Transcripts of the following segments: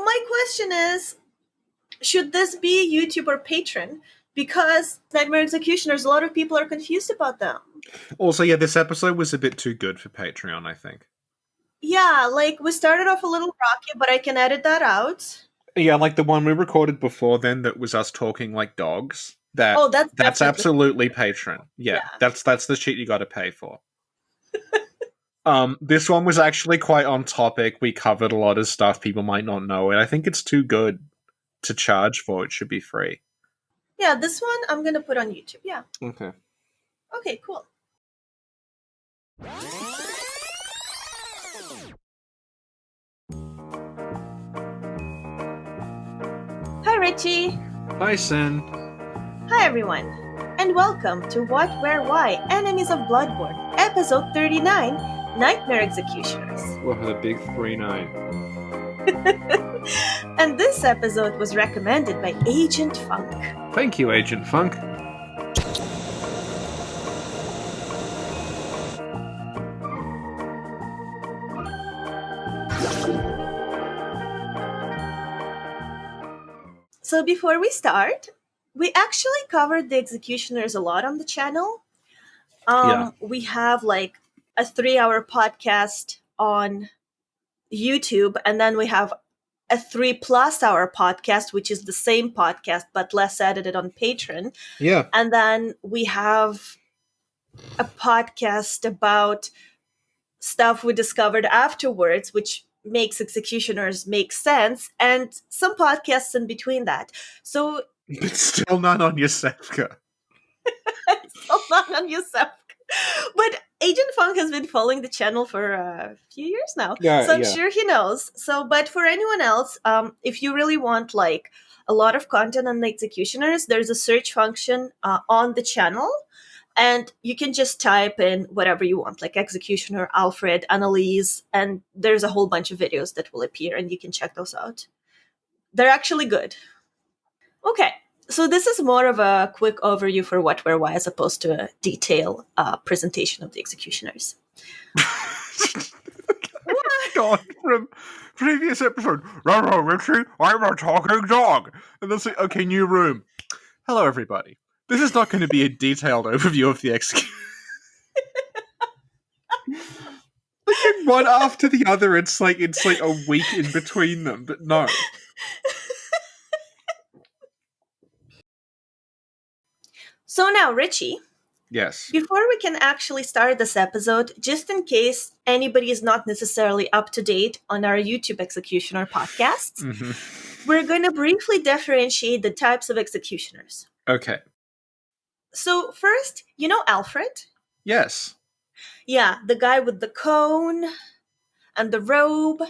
my question is, should this be YouTube or Patreon? Because Nightmare Executioners, a lot of people are confused about them. Also, yeah, this episode was a bit too good for Patreon, I think. Yeah, like, we started off a little rocky, but I can edit that out. Yeah, like the one we recorded before then that was us talking like dogs. That's definitely absolutely Patreon. Yeah, that's the shit you got to pay for. This one was actually quite on topic. We covered a lot of stuff people might not know, and I think it's too good to charge for. It should be free. Yeah, this one I'm gonna put on YouTube. Yeah. Okay. Okay, cool. Hi, Richie. Hi, Sin. Hi, everyone. And welcome to What, Where, Why? Enemies of Bloodborne, episode 39, Nightmare Executioners. Well, the big 3-9. And this episode was recommended by Agent Funk. Thank you, Agent Funk. So before we start, we actually covered the Executioners a lot on the channel. We have like a 3-hour podcast on YouTube, and then we have a 3+ hour podcast, which is the same podcast but less edited on Patreon. Yeah. And then we have a podcast about stuff we discovered afterwards, which makes Executioners make sense, and some podcasts in between that. So But still none on Yosefka. still not on Yosefka. But Agent Funk has been following the channel for a few years now, so I'm sure he knows. So, but for anyone else, if you really want like a lot of content on the Executioners, there's a search function on the channel, and you can just type in whatever you want, like Executioner, Alfred, Annalise, and there's a whole bunch of videos that will appear, and you can check those out. They're actually good. Okay. So this is more of a quick overview for What, Where, Why, as opposed to a detailed presentation of the Executioners. God, from previous episode, Richie, I'm a talking dog. And then say, okay, new room. Hello, everybody. This is not going to be a detailed overview of the execution. Like one after the other, it's like a week in between them, but no. So now, Richie. Yes. Before we can actually start this episode, just in case anybody is not necessarily up to date on our YouTube Executioner podcasts, we're going to briefly differentiate the types of Executioners. Okay. So first, you know Alfred? Yes. Yeah, the guy with the cone and the robe,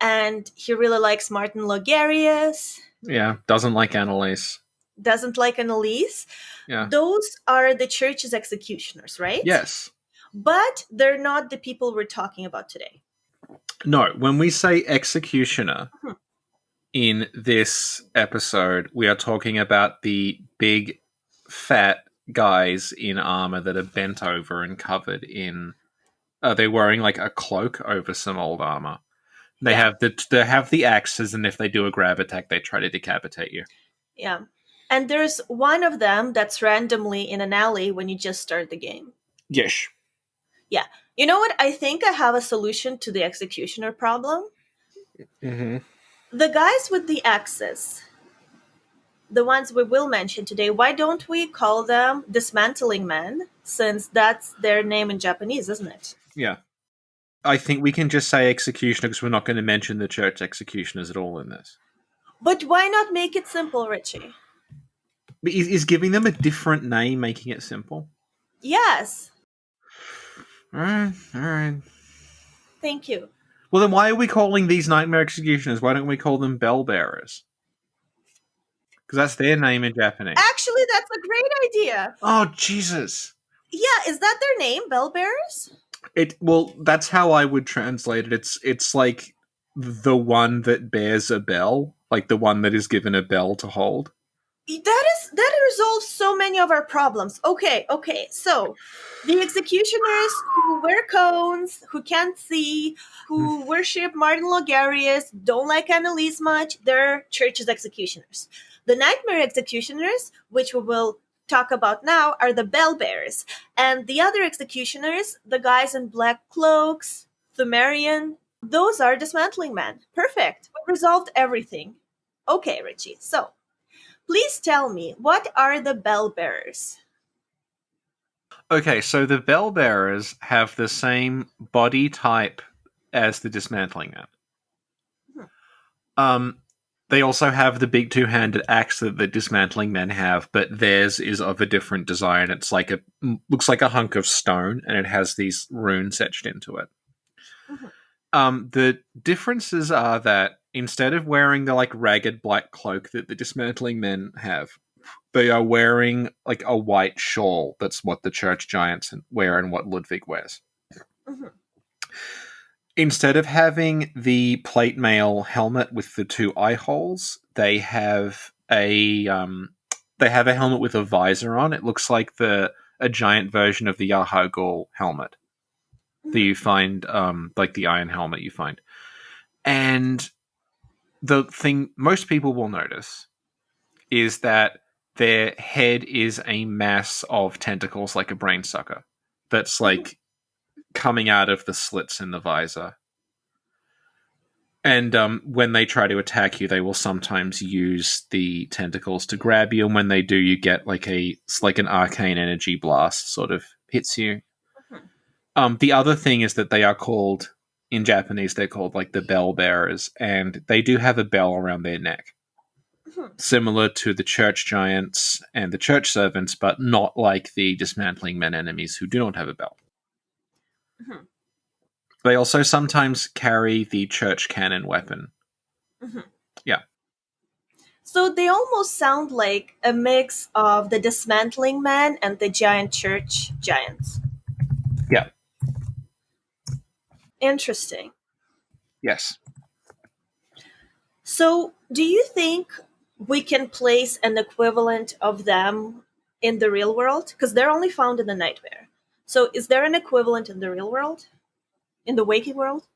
and he really likes Martin Logarius. Yeah, doesn't like Annalise. Doesn't like Annalise. Yeah. Those are the church's executioners, right? Yes. But they're not the people we're talking about today. No, when we say executioner in this episode, we are talking about the big, fat guys in armor that are bent over and covered in... they're wearing like a cloak over some old armor. They have the axes, and if they do a grab attack, they try to decapitate you. Yeah. And there's one of them that's randomly in an alley when you just start the game. Yes. Yeah. You know what? I think I have a solution to the executioner problem. Mm-hmm. The guys with the axes, the ones we will mention today, why don't we call them dismantling men, since that's their name in Japanese, isn't it? Yeah. I think we can just say executioner because we're not going to mention the church executioners at all in this. But why not make it simple, Richie? Is giving them a different name making it simple? Yes. All right. Thank you. Well, then why are we calling these nightmare executioners? Why don't we call them bell bearers? Because that's their name in Japanese. Actually, that's a great idea. Oh, Jesus. Yeah, is that their name, bell bearers? Well, that's how I would translate it. It's like the one that bears a bell, like the one that is given a bell to hold. That resolves so many of our problems. Okay. So the executioners who wear cones, who can't see, who worship Martin Logarius, don't like Annalise much, they're church's executioners. The nightmare executioners, which we will talk about now, are the bell bearers. And the other executioners, the guys in black cloaks, Thumerian, those are dismantling men. Perfect. We resolved everything. Okay, Richie. So please tell me, what are the bell bearers? Okay, so the bell bearers have the same body type as the dismantling men. They also have the big two-handed axe that the dismantling men have, but theirs is of a different design. It's like looks like a hunk of stone, and it has these runes etched into it. The differences are that instead of wearing the like ragged black cloak that the dismantling men have, they are wearing like a white shawl. That's what the church giants wear and what Ludwig wears. Instead of having the plate mail helmet with the two eye holes, they have a helmet with a visor on. It looks like a giant version of the Yahagul helmet that you find, like the iron helmet you find. And the thing most people will notice is that their head is a mass of tentacles, like a brain sucker, that's like coming out of the slits in the visor. And when they try to attack you, they will sometimes use the tentacles to grab you, and when they do, you get like an arcane energy blast sort of hits you. The other thing is that they are called, in Japanese, they're called like the bell bearers, and they do have a bell around their neck, similar to the church giants and the church servants, but not like the dismantling men enemies who do not have a bell. They also sometimes carry the church cannon weapon. Yeah. So they almost sound like a mix of the dismantling man and the giant church giants. Yeah. Interesting. Yes. So do you think we can place an equivalent of them in the real world? Because they're only found in the nightmare. So is there an equivalent in the real world? In the waking world?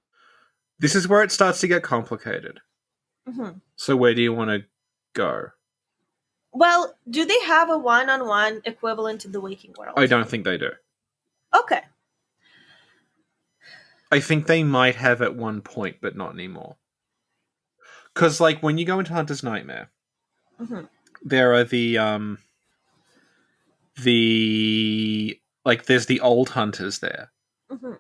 This is where it starts to get complicated. So where do you want to go? Well, do they have a one-on-one equivalent in the waking world? I don't think they do. Okay. I think they might have at one point, but not anymore. Because, like, when you go into Hunter's Nightmare, there are there's the old hunters there.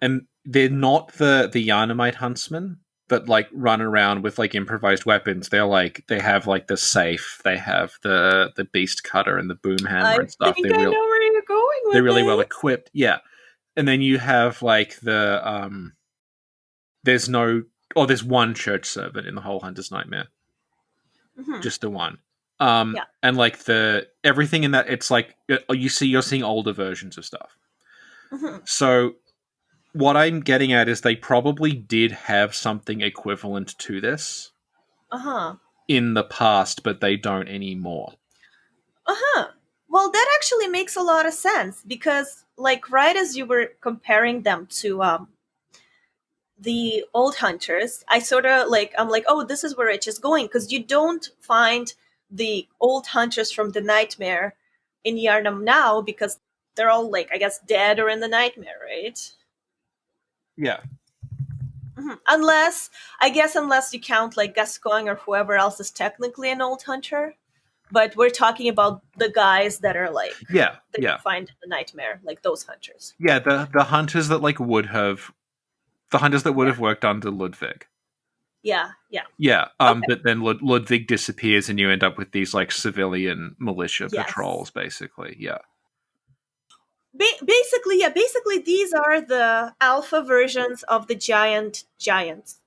And they're not the Yanamite huntsmen that, like, run around with, like, improvised weapons. They're, like, they have, like, the safe, they have the beast cutter and the boom hammer and stuff. I think I know where you're going with They're really well equipped, yeah. And then you have, like, there's one church servant in the whole Hunter's Nightmare. Just the one. And like everything in that, it's like you're seeing older versions of stuff. So what I'm getting at is they probably did have something equivalent to this in the past, but they don't anymore. Well, that actually makes a lot of sense because, like, right as you were comparing them to the old hunters, I sort of I'm like, oh, this is where it's just going, because you don't find the old hunters from the nightmare in Yarnum now because they're all, like, I guess, dead or in the nightmare, right? Yeah. Unless you count, like, Gascoigne or whoever else is technically an old hunter. But we're talking about the guys that are like you find in the nightmare, like those hunters. Yeah, the hunters that would have worked under Ludwig. Yeah. Okay. But then Ludwig disappears, and you end up with these like civilian militia patrols, basically. Yeah. Basically, these are the alpha versions of the church giants.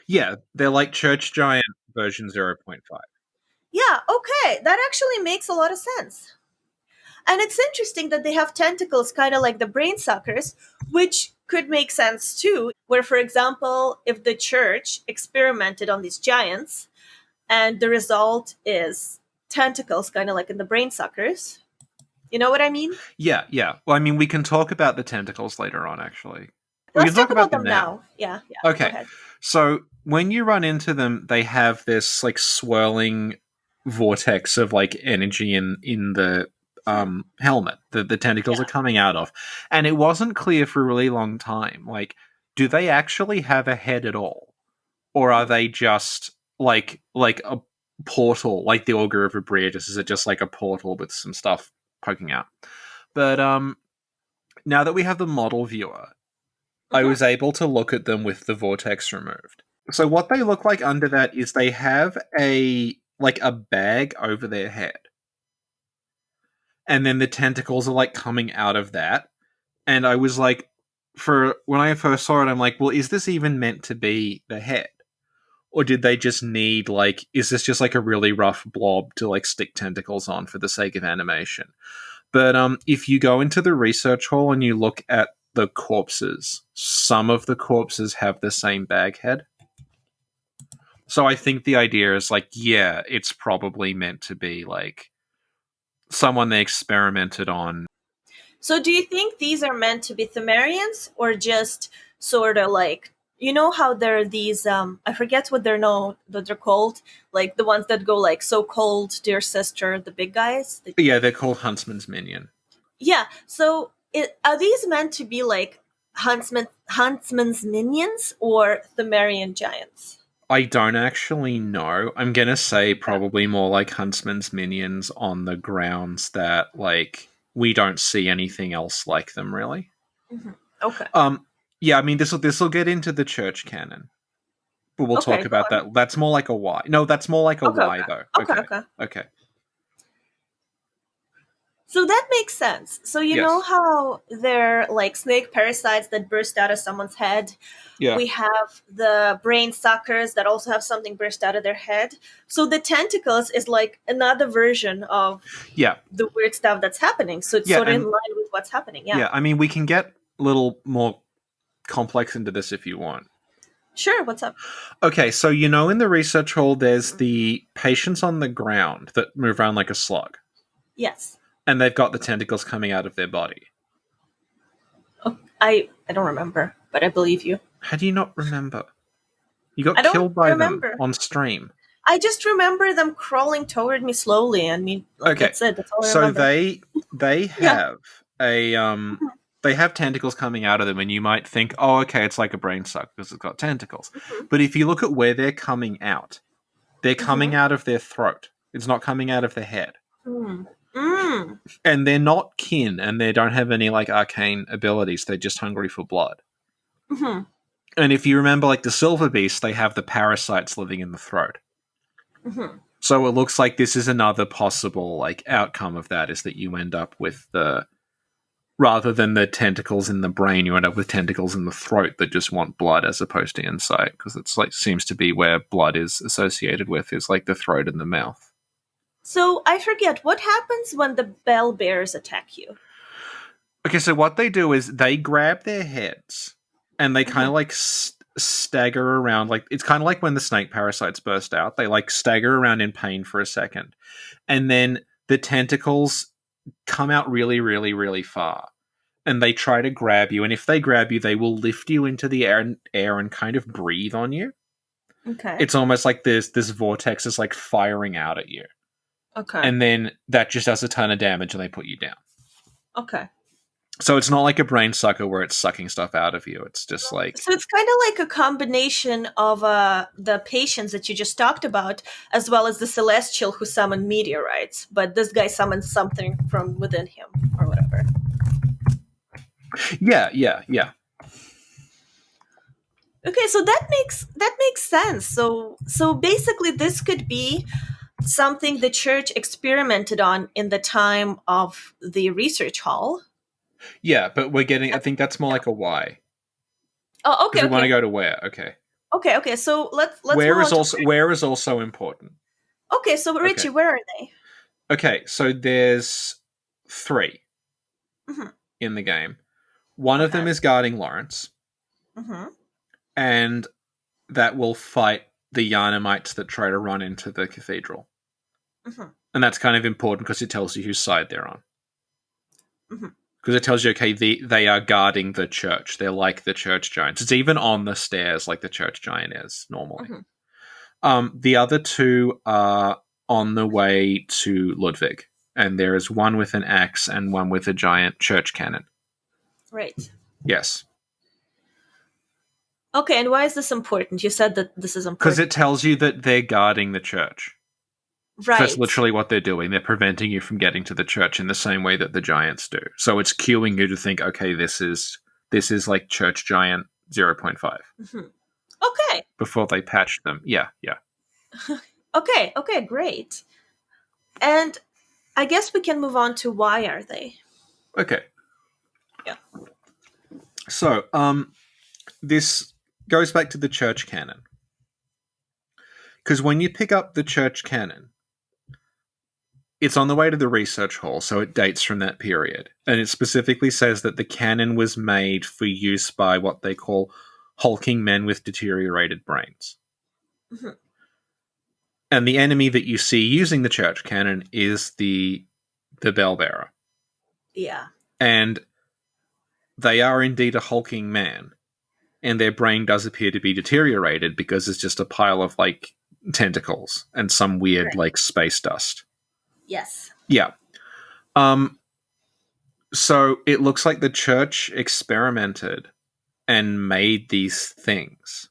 Yeah, they're like church giant version 0.5. Yeah, okay, that actually makes a lot of sense. And it's interesting that they have tentacles kind of like the brain suckers, which could make sense too, where, for example, if the church experimented on these giants and the result is tentacles, kind of like in the brain suckers. You know what I mean? Yeah. Well, I mean, we can talk about the tentacles later on, actually. We Let's can talk talk about about them them now. now. Yeah, go Okay. ahead. So when you run into them, they have this like swirling vortex of like energy in the helmet that the tentacles are coming out of. And it wasn't clear for a really long time. Like, do they actually have a head at all? Or are they just like a portal, like the Augur of Ebriatus? Is it just like a portal with some stuff poking out? But now that we have the model viewer, I was able to look at them with the vortex removed. So what they look like under that is they have a bag over their head. And then the tentacles are like coming out of that. And I was like, for when I first saw it, I'm like, well, is this even meant to be the head? Or did they just need is this just like a really rough blob to like stick tentacles on for the sake of animation? But if you go into the research hall and you look at the corpses, some of the corpses have the same bag head. So I think the idea is yeah, it's probably meant to be like someone they experimented on. So do you think these are meant to be Thumerians or just sort of like, you know how there are these I forget what they're called, like the ones that go like so cold, dear sister, the big guys? Yeah, they're called Huntsman's Minion. Yeah. So are these meant to be like Huntsman's minions or Thumerian giants? I don't actually know. I'm going to say probably more like Huntsman's Minions on the grounds that we don't see anything else like them really. Mm-hmm. Okay. Yeah, I mean this will get into the church canon. But we'll talk about that. That's more like a Y. No, that's more like a Y though. Okay. So that makes sense. So you know how they're like snake parasites that burst out of someone's head? Yeah. We have the brain suckers that also have something burst out of their head. So the tentacles is like another version of the weird stuff that's happening. So it's sort of in line with what's happening. Yeah, I mean we can get a little more complex into this if you want. Sure, what's up? Okay, so in the research hall there's the patients on the ground that move around like a slug. Yes. And they've got the tentacles coming out of their body. Oh, I don't remember, but I believe you. How do you not remember? You got killed by them on stream. I just remember them crawling toward me slowly. I mean, that's it. That's all I remember. So they have they have tentacles coming out of them, and you might think, oh, okay, it's like a brain suck because it's got tentacles. But if you look at where they're coming out, they're coming out of their throat. It's not coming out of their head. And they're not kin, and they don't have any arcane abilities. They're just hungry for blood. And if you remember, the silver beast, they have the parasites living in the throat. So it looks like this is another possible outcome of that, is that you end up with rather than the tentacles in the brain, you end up with tentacles in the throat that just want blood as opposed to inside, because it's seems to be where blood is associated with, is the throat and the mouth. So I forget, what happens when the bell bears attack you? Okay, so what they do is they grab their heads and they kind of stagger around. It's kind of like when the snake parasites burst out. They stagger around in pain for a second. And then the tentacles come out really, really, really far. And they try to grab you. And if they grab you, they will lift you into the air and kind of breathe on you. Okay. It's almost like this vortex is firing out at you. Okay. And then that just does a ton of damage and they put you down. Okay. So it's not like a brain sucker where it's sucking stuff out of you. It's just So it's kind of like a combination of the patients that you just talked about, as well as the celestial who summoned meteorites. But this guy summons something from within him or whatever. Yeah. Okay, so that makes sense. So basically this could be something the church experimented on in the time of the research hall. Yeah, but we're getting, I think that's more like a Y. Oh, okay. We want to go to where? Okay. Okay. So let's where is also important. Okay, so Richie, where are they? Okay, so there's 3 in the game. One of them is guarding Lawrence. And that will fight the Yarnamites that try to run into the cathedral. Mm-hmm. And that's kind of important because it tells you whose side they're on. Mm-hmm. Because it tells you, okay, they are guarding the church. They're like the church giants. It's even on the stairs like the church giant is normally. The other two are on the way to Ludwig. And there is one with an axe and one with a giant church cannon. Right. Yes. Okay, and why is this important? You said that this is important. Because it tells you that they're guarding the church. Right. That's literally what they're doing. They're preventing you from getting to the church in the same way that the giants do. So it's cueing you to think, okay, this is like church giant 0.5. Mm-hmm. Okay. Before they patched them. Yeah. Okay, great. And I guess we can move on to why are they? Okay. Yeah. So, this goes back to the church canon. Because when you pick up the church canon, it's on the way to the research hall, so it dates from that period. And it specifically says that the canon was made for use by what they call hulking men with deteriorated brains. Mm-hmm. And the enemy that you see using the church cannon is the bell bearer. Yeah. And they are indeed a hulking man. And their brain does appear to be deteriorated because it's just a pile of, like, tentacles and some weird, like, space dust. Yes. Yeah. So it looks like the church experimented and made these things.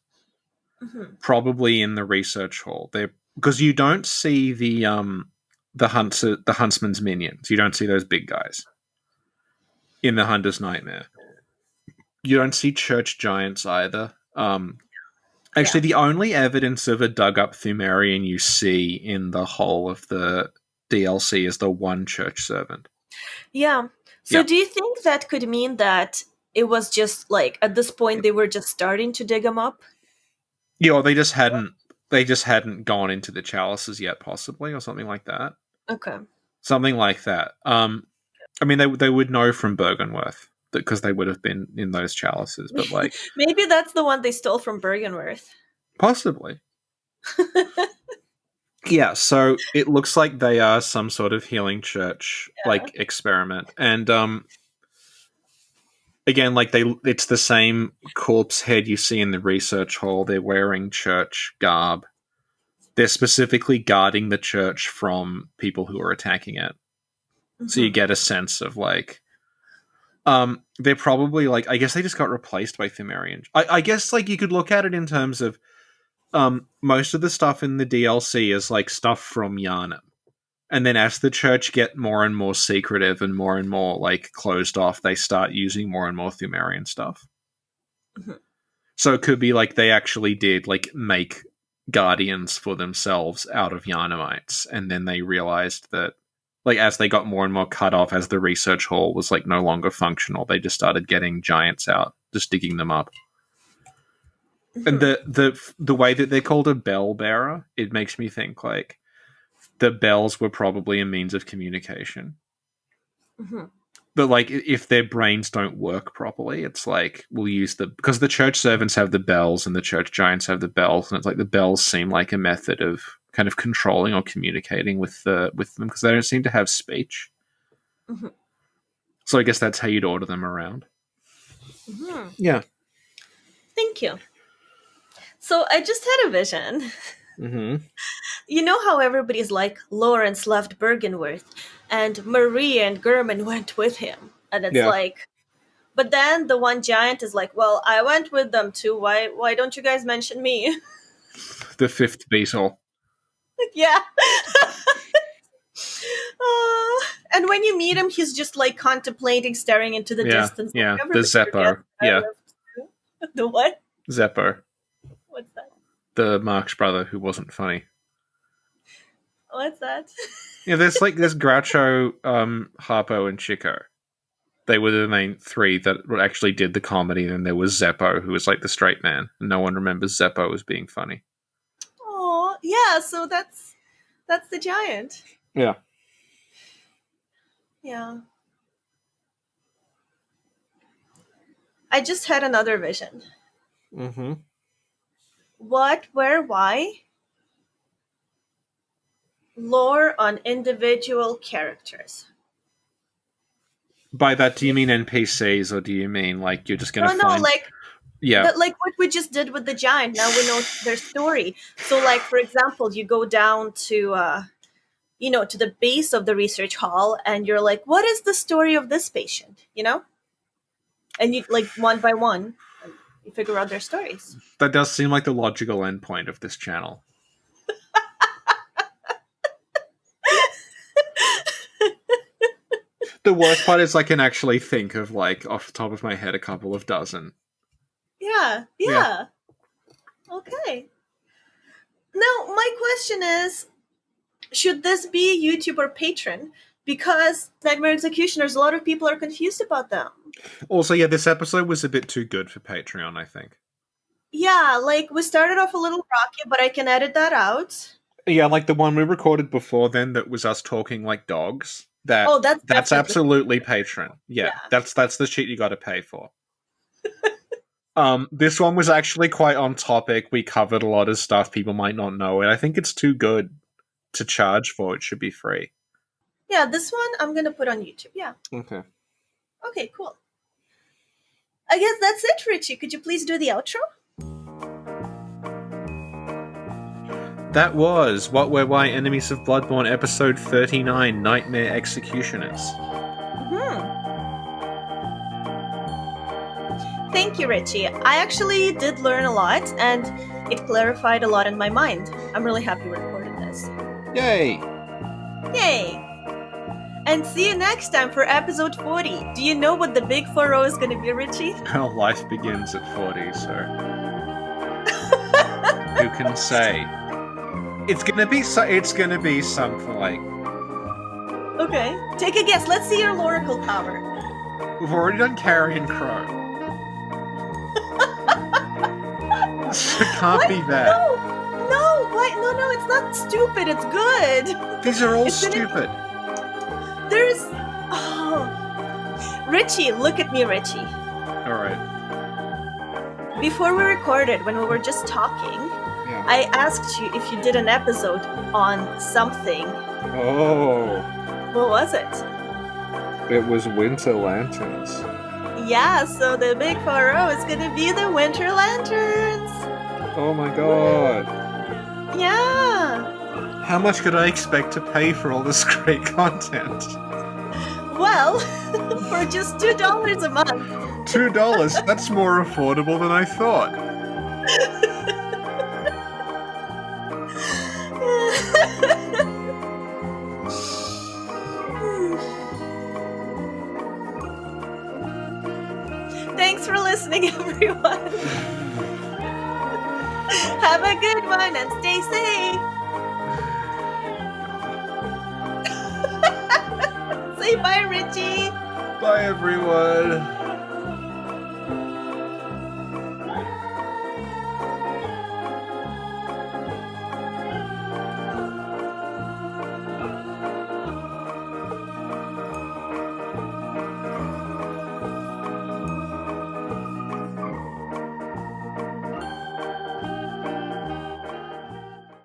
Mm-hmm. Probably in the research hall. Because you don't see the huntsman's minions. You don't see those big guys in the Hunter's Nightmare. You don't see church giants either. Actually, the only evidence of a dug-up Thumerian you see in the whole of the DLC is the one church servant. Yeah. So do you think that could mean that it was just, like, at this point they were just starting to dig them up? Yeah, or they just hadn't gone into the chalices yet, possibly, or something like that. Okay. Something like that. I mean, they would know from Bergenworth because they would have been in those chalices, but, like, maybe that's the one they stole from Bergenworth. Possibly. Yeah, so it looks like they are some sort of healing church, like, experiment. And again, like, it's the same corpse head you see in the research hall. They're wearing church garb. They're specifically guarding the church from people who are attacking it. Mm-hmm. So you get a sense of, like, they're probably, like, I guess they just got replaced by Thumerian. I guess, like, you could look at it in terms of most of the stuff in the DLC is, like, stuff from Yharnam. And then as the church get more and more secretive and more, like, closed off, they start using more and more Thumerian stuff. Mm-hmm. So it could be, like, they actually did, like, make guardians for themselves out of Yharnamites, and then they realized that, like, as they got more and more cut off, as the research hall was, like, no longer functional, they just started getting giants out, just digging them up. Mm-hmm. And the way that they're called a bell bearer, it makes me think, like, the bells were probably a means of communication. Mm-hmm. But, like, if their brains don't work properly, it's like, we'll use because the church servants have the bells and the church giants have the bells, and it's like the bells seem like a method of kind of controlling or communicating with them because they don't seem to have speech. Mm-hmm. So I guess that's how you'd order them around. Mm-hmm. Yeah. Thank you. So I just had a vision. Mm-hmm. You know how everybody's like, Lawrence left Bergenworth, and Marie and German went with him. And it's like, but then the one giant is like, well, I went with them too. Why don't you guys mention me? The fifth beetle. Yeah. And when you meet him, he's just, like, contemplating, staring into the distance. Yeah, like, the Zeppo. Yeah. The what? Zeppo. What's that? The Marx brother who wasn't funny. What's that? Yeah, there's Groucho, Harpo, and Chico. They were the main three that actually did the comedy, and there was Zeppo, who was, like, the straight man. And no one remembers Zeppo as being funny. Oh, yeah, so that's the giant. Yeah. Yeah. I just had another vision. Mm-hmm. What, where, why? lore on individual characters. By that, do you mean NPCs, or do you mean like you're just going to find? Like what we just did with the giant. Now we know their story. So, like for example, you go down to to the base of the research hall, and you're like, what is the story of this patient? And you like one by one, you figure out their stories. That does seem like the logical endpoint of this channel. The worst part is I can actually think of, like, off the top of my head, a couple of dozen. Yeah. Okay. Now, my question is, should this be YouTube or Patreon? Because Nightmare Executioners, a lot of people are confused about them. Also, yeah, this episode was a bit too good for Patreon, I think. Yeah, like, we started off a little rocky, but I can edit that out. Yeah, like the one we recorded before then that was us talking like dogs. That's absolutely Patreon. Yeah, that's the shit you got to pay for. This one was actually quite on topic. We covered a lot of stuff people might not know, and I think it's too good to charge for. It should be free. Yeah, this one I'm gonna put on YouTube. Yeah. Okay. Okay, cool. I guess that's it, Richie. Could you please do the outro? That was What Where Why Enemies of Bloodborne episode 39, Nightmare Executioners. Thank you, Richie. I actually did learn a lot, and it clarified a lot in my mind. I'm really happy we recorded this. Yay! Yay! And see you next time for episode 40. Do you know what the big 4-0 is going to be, Richie? Well, life begins at 40, so... who can say? It's gonna be something like... Okay, take a guess. Let's see your Loracle power. We've already done Carrion Crow. So it can't be that. No, why? No, it's not stupid. It's good. These are all stupid. There's... Oh. Richie, look at me, Richie. Alright. Before we recorded, when we were just talking, I asked you if you did an episode on something. Oh. What was it? It was Winter Lanterns. Yeah, so the big 4-0 is gonna be the Winter Lanterns. Oh my god. Yeah. How much could I expect to pay for all this great content? Well, for just $2 a month. $2? That's more affordable than I thought. Thanks for listening, everyone. Have a good one and stay safe. Say bye, Richie. Bye, everyone.